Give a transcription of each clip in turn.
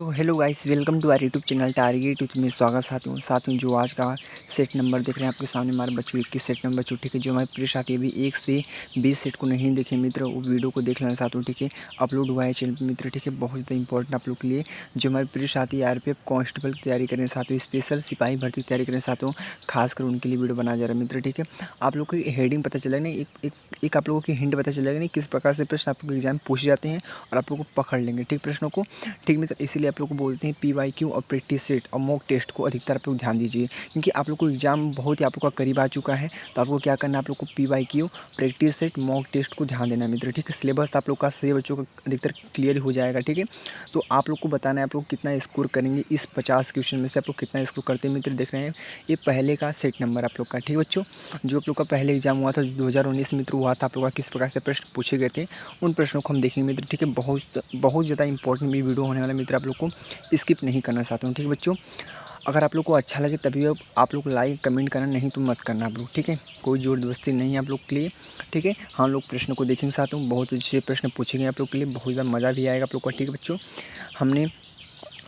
तो hello guys, welcome to our YouTube channel Target YouTube में स्वागत। साथियों जो आज का सेट नंबर देख रहे हैं आपके सामने, हमारे बच्चों 21 सेट नंबर बच्चों, ठीक है। जो हमारे प्रिय साथी अभी 1 से 20 सेट को नहीं देखे मित्र, वो वीडियो को देख लेना साथियों, ठीक है। अपलोड हुआ है चैनल पर मित्र, ठीक है। बहुत ज़्यादा इंपॉर्टेंट आप लोग के लिए जो हमारे प्रिय साथी आरपीएफ कांस्टेबल की तैयारी करें साथियों, स्पेशल सिपाही भर्ती की तैयारी करें साथियों, खासकर उनके लिए वीडियो बनाया जा रहा है मित्र, ठीक है। आप लोग को हेडिंग पता चलेगा नहीं, एक आप लोगों की हिंट पता चलेगा नहीं किस प्रकार से प्रश्न आप लोग एग्जाम पूछे जाते हैं, और आप लोग को पकड़ लेंगे ठीक प्रश्नों को, ठीक मित्र। इसीलिए आप लोग को बोलते हैं पीवाईक्यू और प्रैक्टिस सेट और मॉक टेस्ट को अधिकतर आप लोग ध्यान दीजिए, क्योंकि आप लोग को एग्जाम बहुत ही आप लोग का करीब आ चुका है। तो आपको क्या करना है, आप लोग को PYQ, practice set, mock test को ध्यान देना है मित्र, ठीक है। सिलेबस आप लोग का सही बच्चों का अधिकतर क्लियर हो जाएगा, ठीक है। तो आप लोग को बताना है आप लोग कितना स्कोर करेंगे, इस 50 क्वेश्चन में से आप लोग कितना स्कोर करते हैं मित्र। देख रहे हैं ये पहले का सेट नंबर आप लोग का, ठीक बच्चों। जो आप लोग का पहले एग्जाम हुआ था 2019 मित्र, हुआ था आप लोग का, किस प्रकार से प्रश्न पूछे गए थे, उन प्रश्नों को हम देखेंगे मित्र, ठीक है। बहुत ज़्यादा इंपॉर्टेंट भी वीडियो होने वाला मित्र, आप लोग को स्किप नहीं करना चाहता हूँ, ठीक है बच्चों। अगर आप लोग को अच्छा लगे तभी आप लोग लाइक कमेंट करना, नहीं तो मत करना आप लोग, ठीक है। कोई ज़ोर ज़बरदस्ती नहीं है आप लोग के लिए, ठीक है। हम लोग प्रश्न को देखेंगे साथ में, बहुत अच्छे प्रश्न पूछे गए आप लोग के लिए, बहुत ज़्यादा मज़ा भी आएगा आप लोग को, ठीक है बच्चों। हमने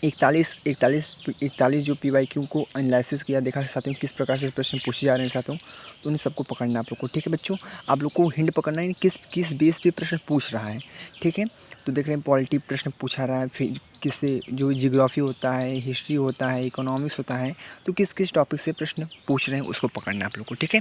41 जो पीवाईक्यू को एनालिसिस किया, देखा साथियों किस प्रकार से प्रश्न पूछे जा रहे हैं साथियों, तो उन सबको पकड़ना आप लोग को, ठीक है बच्चों। आप लोग को हिंट पकड़ना है किस किस बेस पे प्रश्न पूछ रहा है, ठीक है। तो देख रहे हैं पॉलिटी प्रश्न पूछा रहा है, फिर किससे जो जियोग्राफी होता है, हिस्ट्री होता है, इकोनॉमिक्स होता है, तो किस किस टॉपिक से प्रश्न पूछ रहे हैं उसको पकड़ना है आप लोग को, ठीक है।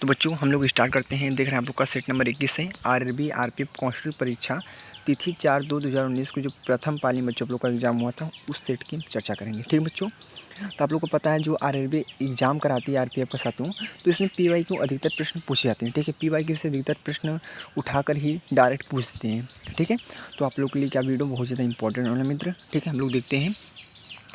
तो बच्चों हम लोग स्टार्ट करते हैं। देख रहे हैं आप लोग का सेट नंबर 21 है, आरआरबी आरपीएफ कांस्टेबल परीक्षा, तिथि 4/2/2019 को जो प्रथम पाली बच्चों आप लोग का एग्जाम हुआ था, उस सेट की चर्चा करेंगे, ठीक है बच्चों। तो आप लोग को पता है जो आरआरबी एग्जाम कराती है आरपीएफ का साथियों, तो इसमें पीवाईक्यू अधिकतर प्रश्न पूछे जाते हैं, ठीक है। पीवाईक्यू से अधिकतर प्रश्न उठाकर ही डायरेक्ट पूछते हैं, ठीक है। तो आप लोग के लिए क्या वीडियो बहुत ज़्यादा इंपॉर्टेंट होना मित्र, ठीक है। हम लोग देखते हैं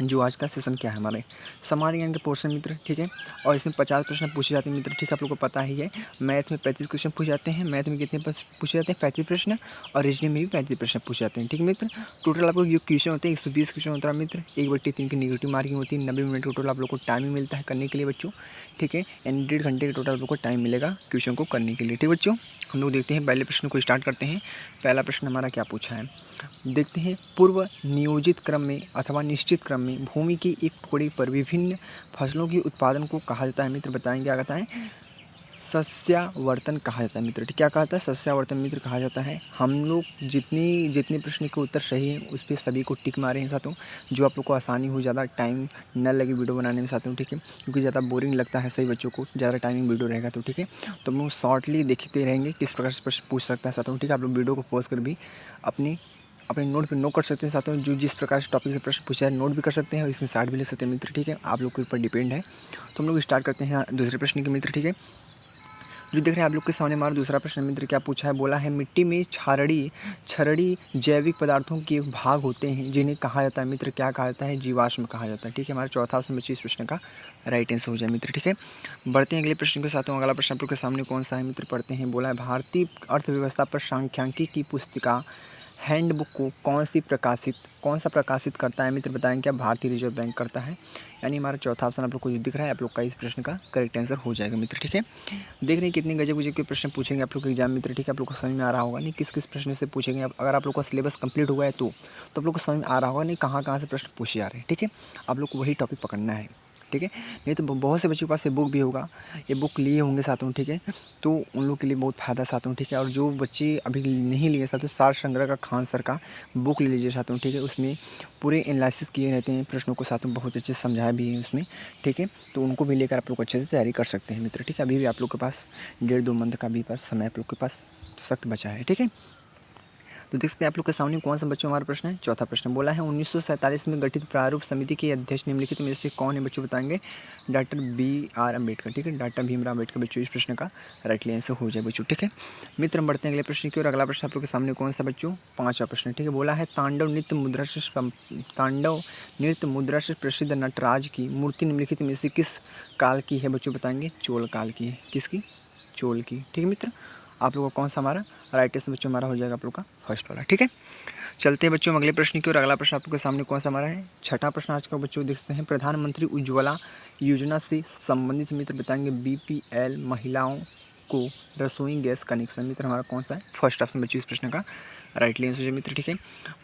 जो आज का सेशन क्या है हमारे सामान्य ज्ञान के पोर्शन मित्र, ठीक है। और इसमें 50 प्रश्न पूछे जाते हैं मित्र, ठीक है। आप लोग को पता ही है, मैथ में 35 क्वेश्चन पूछे जाते हैं, मैथ में कितने पूछे जाते हैं 35 प्रश्न, और रीजनिंग में भी 35 प्रश्न पूछे जाते हैं, ठीक है मित्र। टोटल आप लोग जो क्वेश्चन होते हैं 120 क्वेश्चन होता है मित्र, 1/3 की नेगेटिव मार्किंग होती है, 90 मिनट टोटल आप लोग को टाइमिंग मिलता है करने के लिए बच्चों, ठीक है। यानी 1.5 घंटे का टोटल आप लोग को टाइम मिलेगा क्वेश्चन को करने के लिए, ठीक बच्चों। हम लोग देखते हैं पहले प्रश्न को स्टार्ट करते हैं। पहला प्रश्न हमारा क्या पूछा है, देखते हैं। पूर्व नियोजित क्रम में अथवा निश्चित क्रम में भूमि की एक टुकड़ी पर विभिन्न फसलों के उत्पादन को कहा जाता है मित्र, बताएंगे क्या कहता है, सस्यावर्तन कहा जाता है मित्र, क्या कहा जाता है, सस्यावर्तन मित्र कहा जाता है। हम लोग जितने प्रश्न के उत्तर सही हैं उस पर सभी को टिक मारे हैं साथियों, जो आप लोग को आसानी हो, ज़्यादा टाइम न लगे वीडियो बनाने में साथियों, ठीक है। क्योंकि ज़्यादा बोरिंग लगता है सही बच्चों को, ज़्यादा टाइमिंग वीडियो रहेगा तो, ठीक है। तो हम लोग शॉर्टली देखते रहेंगे किस प्रकार से प्रश्न पूछ सकता है साथियों, ठीक है। आप लोग वीडियो को पॉज कर भी अपनी अपने नोट पे नोट कर सकते हैं साथियों, जो जिस प्रकार से टॉपिक से प्रश्न पूछा है नोट भी कर सकते हैं और इसमें साइड भी ले सकते हैं मित्र, ठीक है। आप लोग के ऊपर डिपेंड है। तो हम लोग स्टार्ट करते हैं दूसरे प्रश्न के मित्र, ठीक है। जो देख रहे हैं आप लोग के सामने हमारा दूसरा प्रश्न मित्र क्या पूछा है, बोला है मिट्टी में क्षारीय जैविक पदार्थों के भाग होते हैं जिन्हें कहा जाता है मित्र, क्या कहा जाता है, जीवाश्म कहा जाता है, ठीक है। हमारा चौथा ऑप्शन बच्चे इस प्रश्न का राइट आंसर हो जाए मित्र, ठीक है। बढ़ते हैं अगले प्रश्न के साथ। अगला प्रश्न आप लोग के सामने कौन सा है मित्र, पढ़ते हैं। बोला है भारतीय अर्थव्यवस्था पर सांख्यिकी की पुस्तिका हैंडबुक को कौन सा प्रकाशित करता है मित्र, बताएंगे क्या, भारतीय रिजर्व बैंक करता है। यानी हमारा चौथा ऑप्शन आप लोग को जो दिख रहा है, आप लोग का इस प्रश्न का करेक्ट आंसर हो जाएगा मित्र, ठीक है। देख रहे हैं कितने गजब के प्रश्न पूछेंगे आप लोग के एग्जाम मित्र, ठीक है। आप लोग को समझ में आ रहा होगा नहीं किस किस प्रश्न से पूछेंगे, अगर आप लोग का सिलेबस कंप्लीट हुआ है तो आप लोग को समझ में आ रहा होगा नहीं कहाँ कहाँ से प्रश्न पूछे जा रहे हैं, ठीक है। आप लोग को वही टॉपिक पकड़ना है, ठीक है। नहीं तो बहुत से बच्चों के पास ये बुक भी होगा, ये बुक लिए होंगे साथों, ठीक है। तो उन लोग के लिए बहुत फ़ायदा साथों, ठीक है। और जो बच्चे अभी नहीं लिए साथों, सार संग्रह का खान सर का बुक ले लीजिए साथों, ठीक है। उसमें पूरे एनालिसिस किए रहते हैं प्रश्नों को साथों, बहुत अच्छे से समझाया भी है उसमें, ठीक है। तो उनको भी लेकर आप लोग अच्छे से तैयारी कर सकते हैं मित्र, ठीक है। अभी भी आप लोग के पास 1.5-2 मंथ का भी पास समय आप लोग के पास सख्त बचा है, ठीक है। तो देख सकते हैं आप लोग के सामने कौन सा बच्चों हमारा प्रश्न है, चौथा प्रश्न। बोला है 1947 में गठित प्रारूप समिति के अध्यक्ष निम्नलिखित में से कौन है बच्चों, बताएंगे, डॉक्टर BR अम्बेडकर, ठीक है। डॉक्टर भीमराव अम्बेडकर बच्चों, इस प्रश्न का राइटली आंसर हो जाए बच्चों, ठीक है। मित्र हम बढ़ते हैं अगले प्रश्न की और। अगला प्रश्न आप लोग के सामने कौन सा बच्चों, पांचवा प्रश्न, ठीक है। बोला है तांडव नृत्य मुद्रा से प्रसिद्ध नटराज की मूर्ति निम्नलिखित में से किस काल की है बच्चों, बताएंगे, चोल काल की है, किसकी, चोल की, ठीक है मित्र। आप लोगों का कौन सा हमारा राइट आंसर बच्चों हमारा हो जाएगा आप लोग का फर्स्ट वाला, ठीक है। चलते हैं बच्चों अगले प्रश्न की और। अगला प्रश्न आपके सामने कौन सा हमारा है, छठा प्रश्न आज का बच्चों, देखते हैं। प्रधानमंत्री उज्ज्वला योजना से संबंधित मित्र, बताएंगे, BPL महिलाओं को रसोई गैस कनेक्शन मित्र हमारा कौन सा है, फर्स्ट ऑप्शन बच्चों इस प्रश्न का राइटली आंसर हो जाएगा मित्र। ठीक है,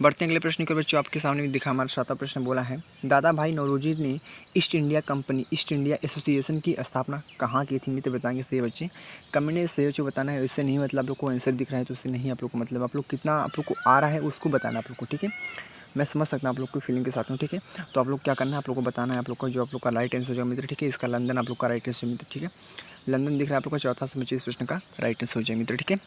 बढ़ते हैं अगले प्रश्न के बच्चों। आपके सामने भी दिखा हमारा 7वां प्रश्न बोला है, दादा भाई नौरोजी ने east India company, east India association की स्थापना कहाँ की थी मित्र? बताएंगे सही बच्चे, कमेंट में सही बच्चे बताना है। इससे नहीं मतलब आप लोग को आंसर दिख रहा है तो उससे नहीं, आप लोग को मतलब आप लोग कितना आप लोग को आ रहा है उसको बताना आप लोग को। ठीक है, मैं समझ सकता हूँ आप लोग की फीलिंग के साथ में। ठीक है, तो आप लोग क्या करना है, आप लोग को बताना है आप लोग का जो आप लोग का राइट आंसर हो जाएगा मित्र। ठीक है, इसका लंदन आप लोग का राइट आंसर मित्र। ठीक है, लंदन दिख रहा है आप लोग का चौथा से 25 प्रश्न का राइट आंसर हो जाएगा मित्र। ठीक है,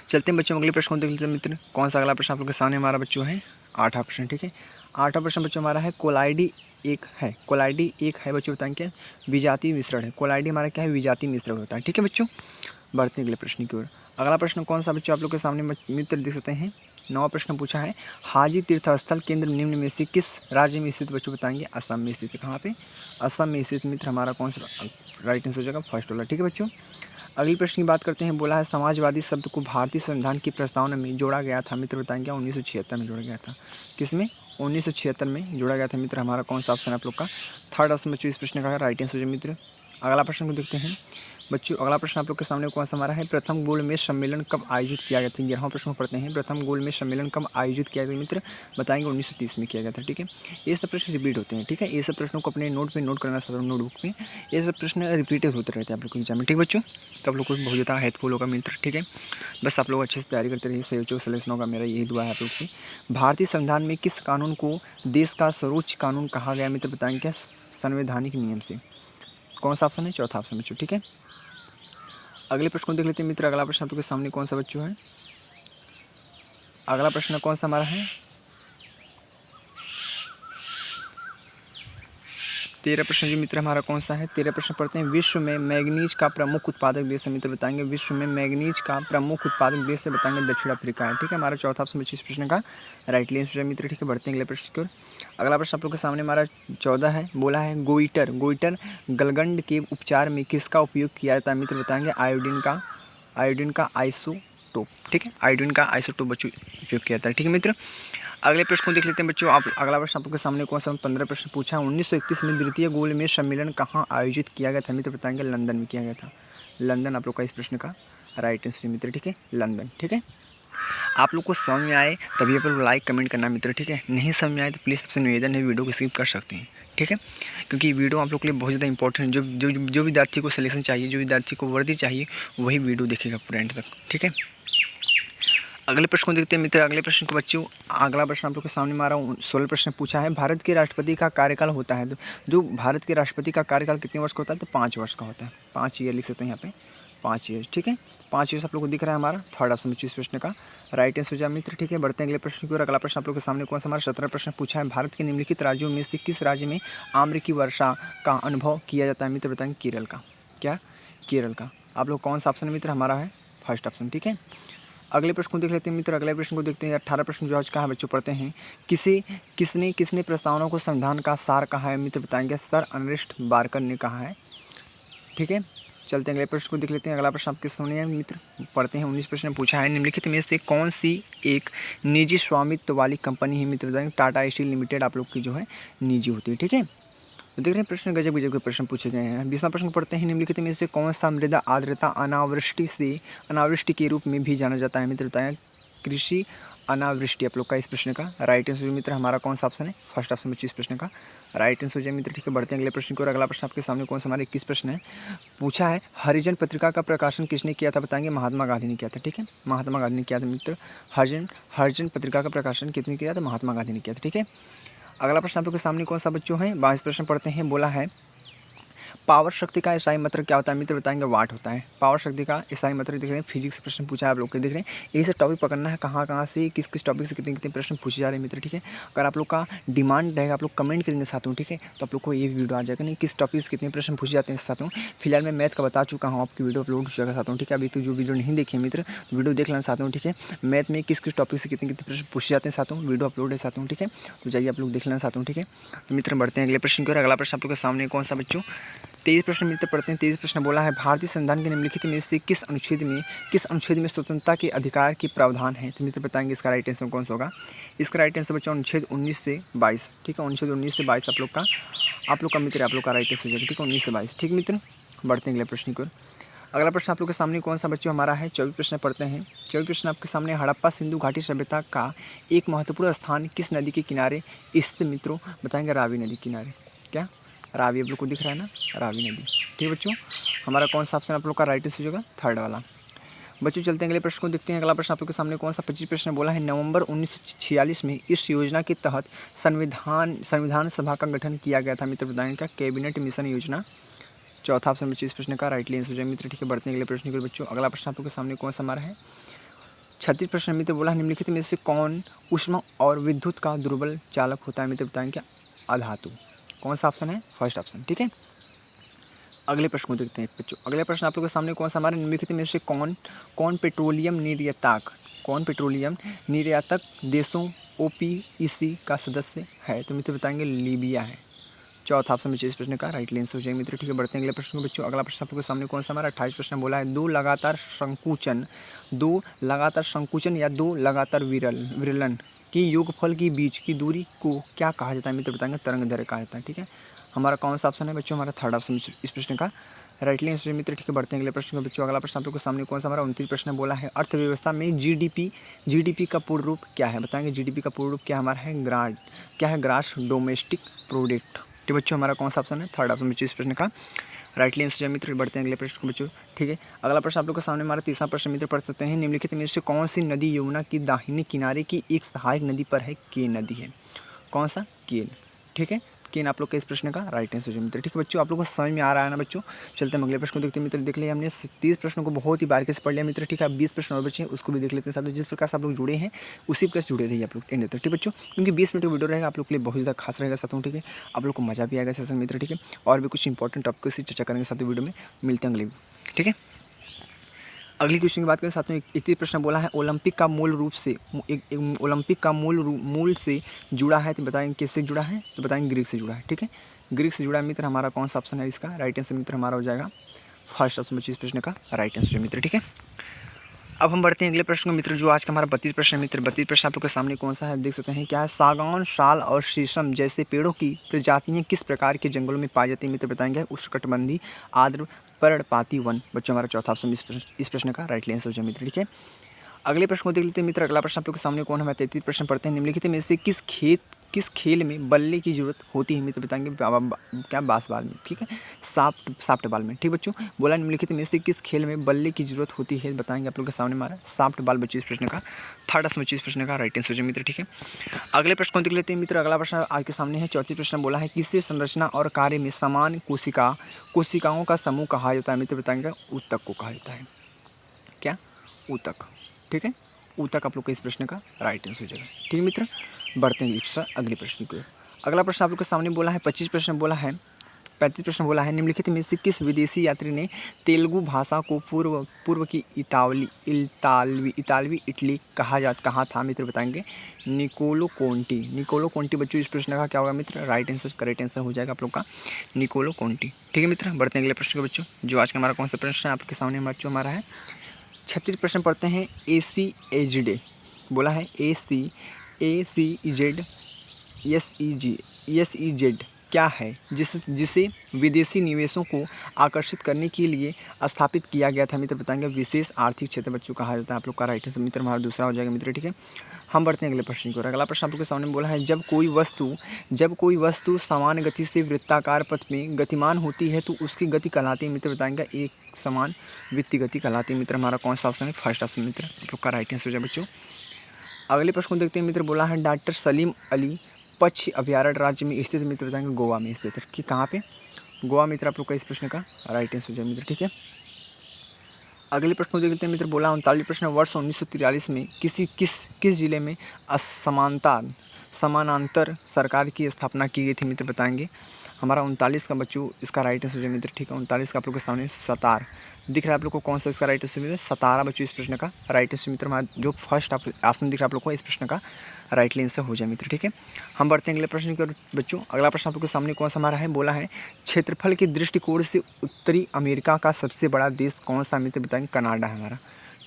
चलते हैं बच्चों अगले प्रश्न को देख लेते हैं मित्र। कौन सा अगला प्रश्न आप लोग के सामने हमारा बच्चों है? 8वां प्रश्न। ठीक है, 8वां प्रश्न बच्चों हमारा है, कोलाइडी एक है, कोलाइडी एक है बच्चों, बताएं क्या? विजातीय मिश्रण है। कोलाइडी हमारा क्या है? विजातीय मिश्रण होता है। ठीक है बच्चों, बढ़ते हैं अगले प्रश्न की ओर। अगला प्रश्न कौन सा बच्चों आप लोग के सामने मित्र देख सकते हैं? 9वां प्रश्न पूछा है, हाजी तीर्थस्थल केंद्र निम्न में से किस राज्य में स्थित? बच्चों बताएंगे, असम में स्थित है। कहाँ पे? असम में स्थित मित्र हमारा कौन सा राइट आंसर हो जाएगा? फर्स्ट वाला। ठीक है बच्चों, अगली प्रश्न की बात करते हैं। बोला है, समाजवादी शब्द को भारतीय संविधान की प्रस्तावना में जोड़ा गया था मित्र, बताएंगे 1976 में जोड़ा गया था। किसमें? 1976 में जोड़ा गया था मित्र। हमारा कौन सा ऑप्शन आप लोग का? थर्ड ऑप्शन बच्चों इस प्रश्न का राइट आंसर हो जाए मित्र। अगला प्रश्न को देखते हैं बच्चों। अगला प्रश्न आप लोग के सामने कौन सा हमारा है, प्रथम गोलमेज सम्मेलन कब आयोजित किया गया था? 11वां प्रश्न पढ़ते हैं, प्रथम गोलमेज सम्मेलन कब आयोजित किया गया मित्र? बताएंगे 1930 में किया गया था। ठीक है, ये सब प्रश्न रिपीट होते हैं। ठीक है, ये सब प्रश्नों को अपने नोट पे नोट करना चाहता हूँ, नोटबुक पे। ये सब प्रश्न रिपीटेड होते रहते हैं आप लोग के एग्जाम में। ठीक है बच्चों, तो आप लोग को बहुत ज़्यादा हेल्पफुल होगा मित्र। ठीक है, बस आप लोग अच्छे से तैयारी करते रहिए, सही बच्चों सिलेक्शन होगा, मेरा यही दुआ है आप लोग से। भारतीय संविधान में किस कानून को देश का सर्वोच्च कानून कहा गया मित्र? बताएंगे क्या? संवैधानिक नियम से। कौन सा ऑप्शन है? चौथा ऑप्शन बच्चों। ठीक है, अगले प्रश्न को देख लेते हैं मित्र। अगला प्रश्न आपके सामने कौन सा बच्चों है? अगला प्रश्न कौन सा हमारा है? 13 प्रश्न जो मित्र हमारा कौन सा है? 13 प्रश्न पढ़ते हैं, विश्व में मैग्नीज का प्रमुख उत्पादक देश है मित्र, बताएंगे विश्व में मैग्नीज का प्रमुख उत्पादक देश है, बताएंगे दक्षिण अफ्रीका है। ठीक है, हमारा चौथा ऑप्शन 25 प्रश्न का राइटली आंसर है मित्र। ठीक है, बढ़ते हैं अगले प्रश्न की ओर। अगला प्रश्न आप लोग के सामने हमारा 14 है। बोला है, गोइटर गोइटर गलगंड के उपचार में किसका उपयोग किया जाता है मित्र? बताएंगे आयोडीन का आइसोटोप। ठीक है, आयोडीन का आइसोटोप बच्चों उपयोग किया जाता है। ठीक है मित्र, अगले प्रश्न को देख लेते हैं बच्चों। आप अगला प्रश्न आपके सामने कौन सा? 15 प्रश्न पूछा है, 1931 में द्वितीय गोलमेज सम्मेलन कहाँ आयोजित किया गया था मित्र? बताएंगे लंदन में किया गया था। लंदन आप लोग का इस प्रश्न का राइट आंसर मित्र। ठीक है, लंदन। ठीक है, आप लोग को समझ में आए तभी आप लोग लाइक कमेंट करना मित्र। ठीक है, नहीं समझ में आए तो प्लीज़ सबसे निवेदन है, वीडियो को स्किप कर सकते हैं। ठीक है, क्योंकि वीडियो आप लोग के लिए बहुत ज़्यादा इंपॉर्टेंट है। जो विद्यार्थी को सलेक्शन चाहिए, जो विद्यार्थी को वर्दी चाहिए, वही वीडियो देखेगा पूरा एंड तक। ठीक है, अगले प्रश्न को देखते हैं मित्र। अगले प्रश्न को बच्चों, अगला प्रश्न आप लोग के सामने मारा 16 प्रश्न पूछा है, भारत के राष्ट्रपति का कार्यकाल होता है, तो जो भारत के राष्ट्रपति का कार्यकाल कितने वर्ष का होता है? तो 5 वर्ष का होता है। 5 ईयर लिख सकते हैं यहाँ पे, 5 ईयर। ठीक है, 5 ईयर्स आप लोग को दिख रहा है हमारा थर्ड ऑप्शन 25 प्रश्न का राइट आंसर हो जाए मित्र। ठीक है, बढ़ते हैं अगले प्रश्न की ओर। अगला प्रश्न आप लोग के सामने कौन सा? हमारा 17 प्रश्न पूछा है, भारत के निम्नलिखित राज्यों में से किस राज्य में आम्र की वर्षा का अनुभव किया जाता है मित्र? बताएंगे केरल का। क्या? केरल का। आप लोग कौन सा ऑप्शन मित्र? हमारा है फर्स्ट ऑप्शन। ठीक है, अगले प्रश्न को देख लेते हैं मित्र। अगले प्रश्न को देखते हैं, 18 प्रश्न जो आज का है बच्चों पढ़ते हैं, किसने प्रस्तावना को संविधान का सार कहा है मित्र? बताएंगे सर अर्नेस्ट बारकर ने कहा है। ठीक है, चलते हैं अगले प्रश्न को देख लेते हैं। अगला प्रश्न आपके सामने मित्र पढ़ते हैं, 19 प्रश्न पूछा है, निम्नलिखित में से कौन सी एक निजी स्वामित्व वाली कंपनी है मित्र? बताएंगे टाटा स्टील लिमिटेड आप लोग की जो है निजी होती है। ठीक है, तो देख रहे हैं प्रश्न गजब गजब के प्रश्न पूछे गए हैं। 20वां प्रश्न पढ़ते हैं, निम्नलिखित में से कौन सा मृदा आर्द्रता अनावृष्टि के रूप में भी जाना जाता है मित्र? बताएं कृषि अनावृष्टि आप लोग का इस प्रश्न का राइट आंसर मित्र हमारा कौन सा ऑप्शन है? फर्स्ट ऑप्शन 25 प्रश्न का राइट आंसर हो जाए मित्र। ठीक है, बढ़ते हैं अगले प्रश्न की ओर। अगला प्रश्न आपके सामने कौन सा? हमारा 21 प्रश्न है। पूछा है, हरिजन पत्रिका का प्रकाशन किसने किया था? बताएंगे महात्मा गांधी ने किया था। ठीक है, महात्मा गांधी ने किया था मित्र। हरिजन पत्रिका का प्रकाशन किसने किया था? महात्मा गांधी ने किया था। ठीक है, अगला प्रश्न आप लोग के सामने कौन सा बच्चों है? 22 प्रश्न पढ़ते हैं। बोला है, पावर शक्ति का ईसाई मात्रक क्या होता है मित्र? बताएंगे वाट होता है। पावर शक्ति का ईसाई मात्रक देख रहे हैं, फिजिक्स से प्रश्न पूछा है आप लोग के, देख रहे हैं यही से टॉपिक पकड़ना है, कहाँ से किस टॉपिक से कितने कितने प्रश्न पूछे जा रहे हैं मित्र। ठीक है, अगर आप लोग का डिमांड रहेगा, आप लोग कमेंट करेंगे साथों, ठीक है, तो आप लोग को ये वीडियो आ जाएगा नहीं किस टॉपिक से कितने प्रश्न पूछे जाते हैं साथों। फिलहाल मैं मैथ का बता चुका हूँ, आपकी वीडियो अपलोड हो जाएगा साथों। ठीक है, अभी तो जो वीडियो नहीं देखिए मित्र, वीडियो देख लेना साथों। ठीक है, मैथ में किस टॉपिक से कितने कितने प्रश्न पूछे जाते हैं साथों, वीडियो अपलोड है साथों। ठीक है, तो जाइए आप लोग देख लेना साथों। ठीक है, तो मित्र बढ़ते हैं अगले प्रश्न की ओर। अगला प्रश्न आप लोग के सामने कौन सा बच्चों? 23 प्रश्न मित्र पढ़ते हैं। 23 प्रश्न बोला है, भारतीय संविधान के निम्नलिखित में से किस अनुच्छेद में स्वतंत्रता के अधिकार के प्रावधान है? तो मित्र बताएंगे इसका राइट आंसर कौन सा होगा? इसका राइट आंसर बच्चों अनुच्छेद 19 से 22। ठीक है, अनुच्छेद 19 से 22 आप लोग का मित्र आप लोग का राइट आंसर हो जाएगा। ठीक है, 19 से 22। ठीक मित्र, बढ़ते हैं अगले प्रश्न की ओर। अगला प्रश्न आप लोग के सामने कौन सा बच्चों हमारा है? 24 प्रश्न पढ़ते हैं। चौथा प्रश्न आपके सामने, हड़प्पा सिंधु घाटी सभ्यता का एक महत्वपूर्ण स्थान किस नदी के किनारे स्थित मित्रों? बताएंगे रावी नदी किनारे। क्या रावी आप लोग को दिख रहा है ना, रावी नदी। ठीक है बच्चों, हमारा कौन सा ऑप्शन आप लोग का राइट आंसर हो जाएगा? थर्ड वाला। बच्चों चलते हैं अगले प्रश्न को देखते हैं। अगला प्रश्न आप लोग के सामने कौन सा 25 प्रश्न बोला है, नवंबर 1946 में इस योजना के तहत संविधान सभा का गठन किया गया था मित्र? बताएंगे क्या? कैबिनेट मिशन योजना। चौथा ऑप्शन बच्चों इस प्रश्न का राइट आंसर हो जाएगा मित्र। ठीक है, बढ़ते हैं अगले प्रश्न को बच्चों। अगला प्रश्न आप लोग के सामने कौन सा हमारा है, 36 प्रश्न मित्र बोला है, निम्नलिखित में से कौन ऊष्मा और विद्युत का दुर्बल चालक होता है मित्र? बताएंगे क्या? अधातु। कौन सा ऑप्शन है? First option. ठीक है, अगले प्रश्न को देखते हैं बच्चों। अगले प्रश्न आप लोगों के सामने कौन सा हमारे निम्नलिखित में से कौन पेट्रोलियम निर्यातक देशों OPEC का सदस्य है? तो मित्र बताएंगे लीबिया है। चौथा ऑप्शन बच्चों इस प्रश्न का राइट आंसर हो जाएगा मित्र। ठीक है, बढ़ते हैं अगले प्रश्न को बच्चों। अगला प्रश्न आप लोगों के सामने कौन सा हमारा 28 प्रश्न बोला है, दो लगातार संकुचन या दो लगातार विरलन की योगफल के बीच की दूरी को क्या कहा जाता है मित्र? बताएंगे तरंग दैर्घ्य कहा जाता है। ठीक है, हमारा कौन सा ऑप्शन है बच्चों? हमारा थर्ड ऑप्शन इस प्रश्न का राइट आंसर मित्र। ठीक है, बढ़ते हैं अगले प्रश्न को बच्चों। अगला प्रश्न आप लोग के सामने कौन सा हमारा 29 प्रश्न बोला है, अर्थव्यवस्था में जीडीपी का पूर्ण रूप क्या है? बताएंगे जीडीपी का पूर्ण रूप क्या हमारा है? Grass domestic product. ठीक बच्चों, हमारा कौन सा ऑप्शन है? थर्ड ऑप्शन बच्चों इस प्रश्न का राइट आंसर है मित्र। बढ़ते हैं अगले प्रश्न को बच्चों। ठीक है, अगला प्रश्न आप लोग के सामने हमारा तीसरा प्रश्न मित्र पढ़ सकते हैं, निम्नलिखित में से कौन सी नदी यमुना की दाहिने किनारे की एक सहायक नदी पर है? केन नदी है। कौन सा? केन। ठीक है, केन आप लोग के इस प्रश्न का राइट आंसर है मित्र। ठीक है बच्चों, आप लोगों को समझ में आ रहा है ना बच्चों? चलते हैं अगले प्रश्न को देखते हैं मित्र। देख लिया हमने 30 प्रश्नों को बहुत ही बारीकी से पढ़ लिया मित्र। ठीक है, 20 प्रश्न और बच्चे उसको भी देख लेते हैं साथ। जिस प्रकार से आप लोग जुड़े हैं उसी प्रकार से जुड़े रहिए आप लोग एंड तक। ठीक बच्चों, क्योंकि 20 मिनट का वीडियो रहेगा आप लोग के लिए बहुत ज़्यादा खास रहेगा साथ। ठीक है, आप लोग को मजा भी आएगा सेशन मित्र। ठीक है, और भी कुछ इंपॉर्टेंट टॉपिक से चर्चा करेंगे साथ वीडियो में। मिलते हैं अगले। ठीक है, अगली क्वेश्चन की बात करें साथ में 31 प्रश्न बोला है, ओलंपिक का मूल रूप से ओलंपिक का मूल से जुड़ा है? तो बताएंगे किससे जुड़ा है? तो बताएंगे ग्रीक से जुड़ा है। ठीक है, ग्रीक से जुड़ा है मित्र। हमारा कौन सा ऑप्शन है इसका राइट आंसर मित्र? हमारा हो जाएगा फर्स्ट ऑप्शन बच्चे इस प्रश्न का राइट आंसर है मित्र। ठीक है, अब हम बढ़ते हैं अगले प्रश्न को मित्र, जो आज का हमारा 32 प्रश्न है मित्र। 32 प्रश्न आप लोग के सामने कौन सा है देख सकते हैं, क्या है? सागौन, साल और शीशम जैसे पेड़ों की प्रजातियां किस प्रकार के जंगलों में पाई जाती है मित्र? बताएंगे उष्णकटिबंधीय आर्द्र पर्णपाती वन। बच्चों हमारा चौथा ऑप्शन इस प्रश्न का राइट आंसर हो जाए मित्र। ठीक है, अगले प्रश्न को देख लेते हैं मित्र। अगला प्रश्न आप लोग के सामने कौन है? 33 प्रश्न पढ़ते हैं, निम्नलिखित में से किस खेल में बल्ले की जरूरत होती है मित्र? बताएंगे क्या? बांसबाल में। ठीक है, साफ्ट बॉल में। ठीक बच्चों, बोला निम्नलिखित में से किस खेल में बल्ले की जरूरत होती है? बताएंगे आप लोग के सामने हमारा साफ्ट बॉल बच्चों इस प्रश्न का थर्ड ऑप्शन बच्चों इस प्रश्न का राइट आंसर हो जाए मित्र। ठीक है, अगले प्रश्न को देख लेते हैं मित्र। अगला प्रश्न आपके सामने है 34 प्रश्न बोला है, किससे संरचना और कार्य में समान कोशिकाओं का समूह कहा जाता है मित्र? बताएंगे ऊतक को कहा जाता है। क्या? ऊतक। ठीक है, ऊतक आप लोग का इस प्रश्न का राइट आंसर हो जाएगा। ठीक है मित्र, बढ़ते हैं अगले प्रश्न को। अगला प्रश्न आप लोग के सामने बोला है 25 प्रश्न बोला है, 35 प्रश्न बोला है, निम्नलिखित में से किस विदेशी यात्री ने तेलुगु भाषा को पूर्व की इतालवी इटली कहा था मित्र? बताएंगे निकोलो कोंटी। बच्चों इस प्रश्न का क्या होगा मित्र? राइट आंसर करेक्ट आंसर हो जाएगा आप लोग का निकोलो कोंटी। ठीक है मित्र, बढ़ते हैं अगले प्रश्न को बच्चों, जो आज का हमारा कौन सा प्रश्न है आपके सामने बच्चों हमारा है 36 प्रश्न पढ़ते हैं। ACAZ बोला है ACAZ SEZ क्या है जिसे विदेशी निवेशों को आकर्षित करने के लिए स्थापित किया गया था मित्र? बताएंगे विशेष आर्थिक क्षेत्र बच्चों कहा जाता है आप लोग का राइट आंसर मित्र। हमारा दूसरा हो जाएगा मित्र। ठीक है, हम बढ़ते हैं अगले प्रश्न की ओर। अगला प्रश्न आप लोग के सामने बोला है, जब कोई वस्तु समान गति से वृत्ताकार पथ में गतिमान होती है तो उसकी गति कहलाती है मित्र? बताएंगे एक समान वृत्तीय गति कहलाती है मित्र। हमारा कौन सा ऑप्शन है? फर्स्ट ऑप्शन मित्र आप लोग का राइट आंसर हो जाए बच्चों। अगले प्रश्न को देखते हैं मित्र। बोला है डॉक्टर सलीम अली पक्षी अभ्यारण्य राज्य में स्थित मित्र? बताएंगे गोवा में स्थित है। कि कहाँ पे? गोवा मित्र आप लोग का इस प्रश्न का राइट आंसर हो जाए मित्र। ठीक है, अगले प्रश्न को देखते हैं मित्र। बोला 39 प्रश्न, वर्ष 1943 में किस जिले में समानांतर सरकार की स्थापना की गई थी मित्र? बताएंगे हमारा 39 का बच्चों इसका राइट आंसर हो जाए मित्र। ठीक है, 39 का आप लोग के सामने सतार दिख रहा है आप लोग को, कौन सा इसका राइट आंसर मित्र? सतारा बच्चों इस प्रश्न का राइट आंसर मित्र। हमारा जो फर्स्ट ऑप्शन दिख रहा है आप लोग को इस प्रश्न का राइट आंसर हो जाए मित्र। ठीक है, हम बढ़ते हैं अगले प्रश्न की ओर बच्चों। अगला प्रश्न आप लोग के सामने कौन सा हमारा है? बोला है क्षेत्रफल के दृष्टिकोण से उत्तरी अमेरिका का सबसे बड़ा देश कौन सा मित्र? बताएंगे कनाडा है हमारा।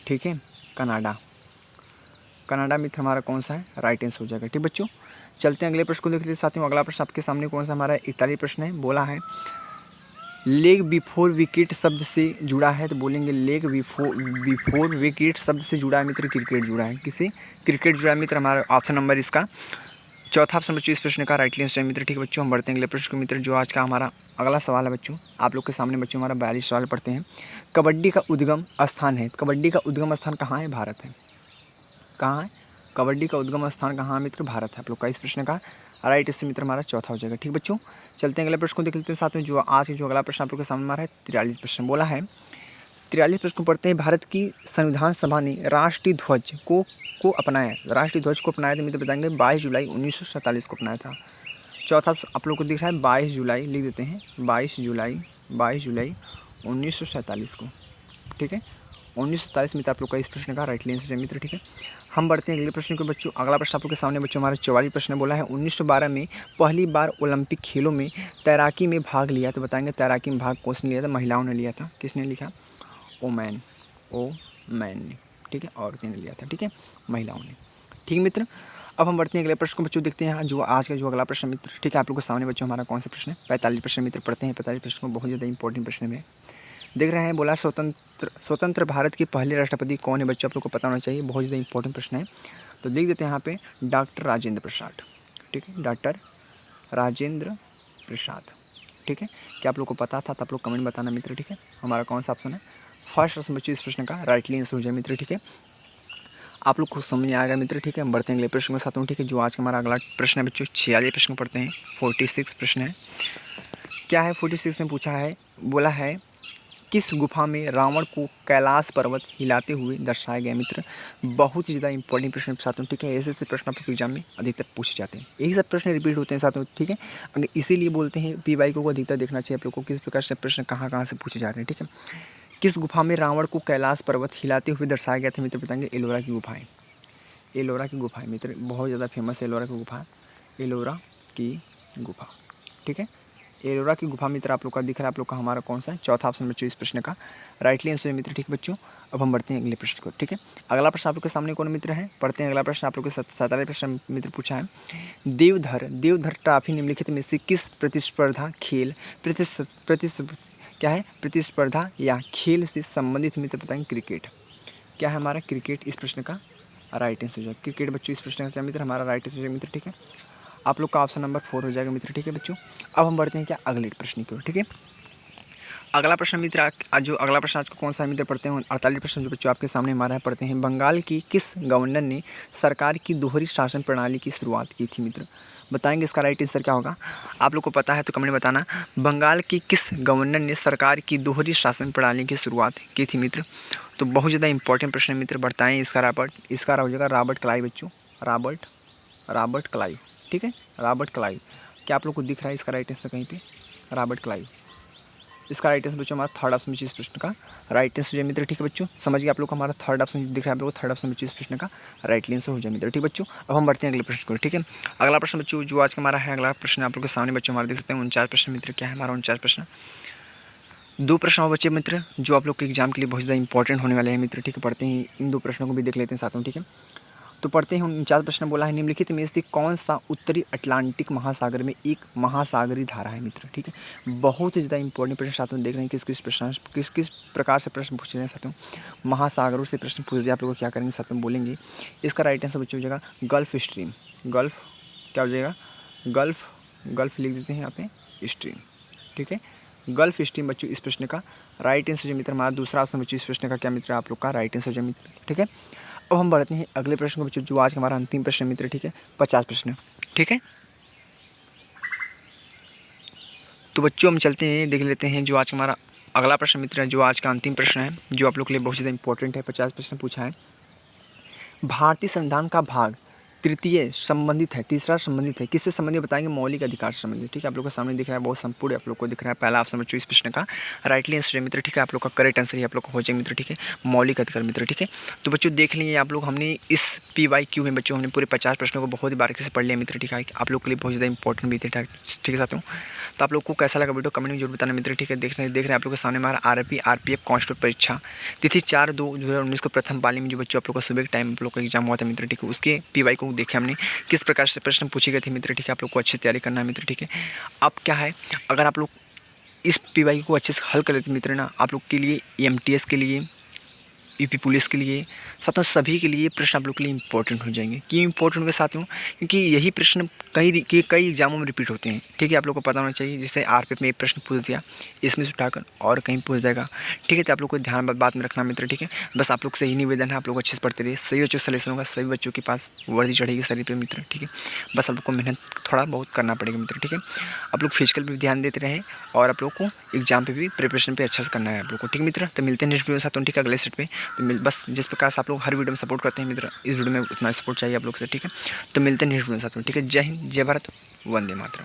ठीक है, कनाडा मित्र हमारा कौन सा है? राइट आंसर हो जाएगा। ठीक बच्चों, चलते हैं अगले प्रश्न को देखते हैं साथियों। अगला प्रश्न आपके सामने कौन सा हमारा 41 प्रश्न है। बोला है लेग बिफोर विकेट शब्द से जुड़ा है, तो बोलेंगे लेग बिफोर विकेट शब्द से जुड़ा है मित्र क्रिकेट जुड़ा है। किसी क्रिकेट जुड़ा है मित्र। हमारा ऑप्शन नंबर इसका चौथा ऑप्शन बच्चों इस प्रश्न का राइट आंसर है मित्र। ठीक है बच्चों, हम बढ़ते हैं अगले प्रश्न को मित्र, जो आज का हमारा अगला सवाल है बच्चों आप लोग के सामने। बच्चों हमारा 42 सवाल पढ़ते हैं। कबड्डी का उद्गम स्थान है, कबड्डी का उद्गम स्थान कहाँ है? भारत है। कहाँ है? कबड्डी का उद्गम स्थान कहाँ है मित्र? भारत है। आप लोग का इस प्रश्न का राइट आंसर मित्र हमारा चौथा हो जाएगा। ठीक बच्चों, चलते हैं अगले प्रश्न को देख लेते हैं साथ में। जो आज जो अगला प्रश्न आप लोग के सामने हमारा है 43 प्रश्न बोला है। 43 प्रश्न पढ़ते हैं। भारत की संविधान सभा ने राष्ट्रीय ध्वज को अपनाया, राष्ट्रीय ध्वज को अपनाया तो मित्र बताएंगे 22 जुलाई 1947 को अपनाया था। चौथा आप लोग को दिख रहा है 22 जुलाई, लिख देते हैं 22 जुलाई 1947 को। ठीक है, 1947 मित्र आप लोग का इस प्रश्न का राइट आंसर है मित्र। ठीक है, हम बढ़ते हैं अगले प्रश्न को बच्चों। अगला प्रश्न आप लोग के सामने बच्चों हमारा 44 प्रश्न बोला है। 1912 में पहली बार ओलंपिक खेलों में तैराकी में भाग लिया, तो बताएंगे तैराकी में भाग किसने लिया था? महिलाओं ने लिया था। किसने लिखा? ओमैन ने। ठीक है, औरतें ने लिया था। ठीक है, महिलाओं ने। ठीक मित्र, अब हम बढ़ते हैं अगले प्रश्न को बच्चों देखते हैं। जो आज का जो अगला प्रश्न मित्र, ठीक है, आप लोग के सामने बच्चों हमारा कौन सा प्रश्न है? 45 प्रश्न मित्र पढ़ते हैं। 45 प्रश्न को बहुत ज़्यादा इंपॉर्टेंट प्रश्न में देख रहे हैं। बोला स्वतंत्र भारत के पहले राष्ट्रपति कौन है बच्चों? आप लोग को पता होना चाहिए, बहुत ज़्यादा इंपॉर्टेंट प्रश्न है। तो देख देते हैं यहाँ पे डॉक्टर राजेंद्र प्रसाद। ठीक है, डॉक्टर राजेंद्र प्रसाद। ठीक है, क्या आप लोग को पता था? तो आप लोग कमेंट बताना मित्र। ठीक है, हमारा कौन सा ऑप्शन है? फर्स्ट ऑप्शन बच्चों इस प्रश्न का राइट आंसर हो जाए मित्र। ठीक है, आप लोग खुद समझ में आएगा मित्र। ठीक है, हम बढ़ते हैं अगले प्रश्न के साथ हूँ। ठीक है, जो आज का हमारा अगला प्रश्न है बच्चों 46 प्रश्न पढ़ते हैं। 46 प्रश्न है, क्या है? 46 में पूछा है, बोला है किस गुफा में रावण को कैलाश पर्वत हिलाते हुए दर्शाया गया मित्र? बहुत ही ज़्यादा इंपॉर्टेंट प्रश्न साथ में। ठीक है, ऐसे ऐसे प्रश्न आपके एग्जाम में अधिकतर पूछे जाते हैं, यही सब प्रश्न रिपीट होते हैं साथ में। ठीक है, अगर इसीलिए बोलते हैं PY को अधिकतर देखना चाहिए आप लोग को, किस प्रकार से प्रश्न कहाँ से पूछे जा रहे हैं। ठीक है, किस गुफा में रावण को कैलाश पर्वत हिलाते हुए दर्शाया गया था मित्र? बताएंगे एलोरा की गुफा है। एलोरा की गुफा है मित्र, बहुत ज़्यादा फेमस है एलोरा की गुफा। एलोरा की गुफा। ठीक है, एलोरा की गुफा मित्र आप लोग का दिख रहा है। आप लोग का हमारा कौन सा है? चौथा ऑप्शन बच्चों इस प्रश्न का राइटली आंसर है मित्र। ठीक है बच्चों, अब हम बढ़ते हैं अगले प्रश्न को। ठीक है, अगला प्रश्न आप लोग के सामने कौन मित्र है? पढ़ते हैं अगला प्रश्न। आप लोग के 47 प्रश्न मित्र पूछा है। देवधर ट्रॉफी निम्नलिखित में से किस प्रतिस्पर्धा खेल क्या है? प्रतिस्पर्धा या खेल से संबंधित मित्र बताएंगे? क्रिकेट। क्या है हमारा? क्रिकेट इस प्रश्न का राइट आंसर हो जाएगा। क्रिकेट बच्चों इस प्रश्न का क्या मित्र? हमारा राइट आंसर मित्र। ठीक है, आप लोग का ऑप्शन नंबर 4 हो जाएगा मित्र। ठीक है बच्चों, अब हम बढ़ते हैं क्या अगले प्रश्न की ओर। ठीक है, अगला प्रश्न मित्र जो अगला प्रश्न आज को कौन सा मित्र पढ़ते हैं? 48 प्रश्न जो बच्चों आपके सामने हमारा है पढ़ते हैं। बंगाल की किस गवर्नर ने सरकार की दोहरी शासन प्रणाली की शुरुआत की थी मित्र? बताएंगे इसका राइट आंसर क्या होगा? आप लोग को पता है तो कमेंट में बताना। बंगाल की किस गवर्नर ने सरकार की दोहरी शासन प्रणाली की शुरुआत की थी मित्र? तो बहुत ज़्यादा इंपॉर्टेंट प्रश्न मित्र, बताएँ इसका हो जाएगा रॉबर्ट क्लाइव बच्चों। Robert Clive. ठीक है, रॉबर्ट क्लाइव। क्या आप लोग को दिख रहा है इसका राइट आंसर कहीं पे? रॉबर्ट क्लाइव इसका राइट आंसर बच्चों हमारा थर्ड ऑप्शन इस प्रश्न का राइट आंसर हो जाए मित्र। ठीक है बच्चों, समझिए आप लोग को हमारा थर्ड ऑप्शन दिख रहा है। आप लोग को थर्ड ऑप्शन बच्चों इस प्रश्न का राइट आंसर हो जाए मित्र। ठीक बच्चों, अब हम बढ़ते हैं अगले प्रश्न को। ठीक है, अगला प्रश्न बच्चों जो आज का हमारा है अगला प्रश्न आप लोग के सामने बच्चों हमारे देख सकते हैं 49 प्रश्न मित्र। क्या है हमारा 49 प्रश्न? 2 प्रश्न और बच्चे मित्र जो आप लोग के एग्जाम के लिए बहुत ज़्यादा इंपॉर्टेंट होने वाले हैं मित्र। ठीक है, पढ़ते हैं इन 2 प्रश्नों को भी देख लेते हैं साथ में। ठीक है, तो पढ़ते हैं 49 प्रश्न बोला है निम्नलिखित में से कौन सा उत्तरी अटलांटिक महासागर में एक महासागरीय धारा है मित्र? ठीक है, बहुत ही ज़्यादा इंपॉर्टेंट प्रश्न साथ में देख रहे हैं किस प्रकार से प्रश्न पूछ रहे हैं साथ में। महासागरों से प्रश्न पूछ दिया आप लोग को क्या करेंगे साथ में बोलेंगे। इसका राइट आंसर बच्चों हो जाएगा गल्फ स्ट्रीम। गल्फ क्या हो जाएगा? गल्फ लिख देते हैं यहाँ पे स्ट्रीम। ठीक है, गल्फ स्ट्रीम बच्चों इस प्रश्न का राइट आंसर जो मित्र हमारा दूसरा ऑप्शन बच्चों इस प्रश्न का क्या मित्र आप लोग का राइट आंसर जो मित्र। ठीक है, अब हम बढ़ते हैं अगले प्रश्न को बच्चों जो आज का हमारा अंतिम प्रश्न मित्र। ठीक है, 50 प्रश्न। ठीक है, तो बच्चों हम चलते हैं देख लेते हैं जो आज का हमारा अगला प्रश्न मित्र है, जो आज का अंतिम प्रश्न है जो आप लोग के लिए बहुत ज़्यादा इंपॉर्टेंट है। 50 प्रश्न पूछा है। भारतीय संविधान का भाग तृतीय संबंधित है, तीसरा संबंधित है किससे संबंधित? बताएंगे मौलिक अधिकार से संबंधित। ठीक है, आप लोग के सामने दिख रहा है बहुत संपूर्ण आप लोग को दिख रहा है। पहला ऑप्शन बच्चों इस प्रश्न का राइटली आंसर है मित्र। ठीक है, आप लोग का करेक्ट आंसर ही आप लोग का हो जाए मित्र। ठीक है, मौलिक अधिकार मित्र। ठीक है, तो बच्चों देख लीजिए आप लोग हमने इस PYQ में बच्चों हमने पूरे 50 प्रश्नों को बहुत ही बारीकी से पढ़ लिया मित्र। ठीक है, आप लोग के लिए बहुत ज़्यादा इंपॉर्टेंट भी थे। ठीक है साथियों, तो आप लोग को कैसा लगा वीडियो कमेंट में जरूर बताना मित्र। ठीक है, देख रहे हैं आप लोग के सामने हमारा RRB RPF कांस्टेबल परीक्षा तिथि 4/2/2019 को प्रथम पाली में जो बच्चों आप लोग का सुबह के टाइम आप लोग का एग्जाम हुआ था मित्र। ठीक है, उसके PY को देखे हमने किस प्रकार से प्रश्न पूछे गए थे मित्र। ठीक है, आप लोग को अच्छी तैयारी करना है मित्र। ठीक है, अब क्या है अगर आप लोग इस PYQ को अच्छे से हल कर लेते मित्र ना, आप लोग के लिए MTS के लिए, यूपी पुलिस के लिए, साथियों सभी के लिए प्रश्न आप लोग के लिए इंपॉर्टेंट हो जाएंगे। क्यों इंपॉर्टेंट होंगे साथियों? क्योंकि यही प्रश्न कई एग्जामों में रिपीट होते हैं। ठीक है, आप लोग को पता होना चाहिए। जैसे RPF में एक प्रश्न पूछ दिया, इसमें से उठाकर और कहीं पूछ देगा। ठीक है, तो आप लोग को ध्यान बात में रखना मित्र। ठीक है, बस आप लोग से यही निवेदन है, आप लोग अच्छे से पढ़ते रहिए। सभी बच्चों का सलेक्शन होगा, सभी बच्चों के पास वर्दी चढ़ेगी शरीर पर मित्र। ठीक है, बस आप लोग को मेहनत थोड़ा बहुत करना पड़ेगा मित्र। ठीक है, आप लोग फिजिकल पर भी ध्यान देते रहें और आप लोग को एग्जाम पे भी प्रिपरेशन पे अच्छा से करना है आप लोग को। ठीक है मित्र, तो मिलते हैं नेक्स्ट वीडियो के साथ। ठीक है, अगले सेट पे तो बस जिस प्रकार से आप लोग हर वीडियो में सपोर्ट करते हैं मित्र, इस वीडियो में उतना सपोर्ट चाहिए आप लोग से। ठीक है, तो मिलते हैं नेक्स्ट वीडियो के साथ। ठीक है, जय हिंद, जय भारत, वंदे मातरम।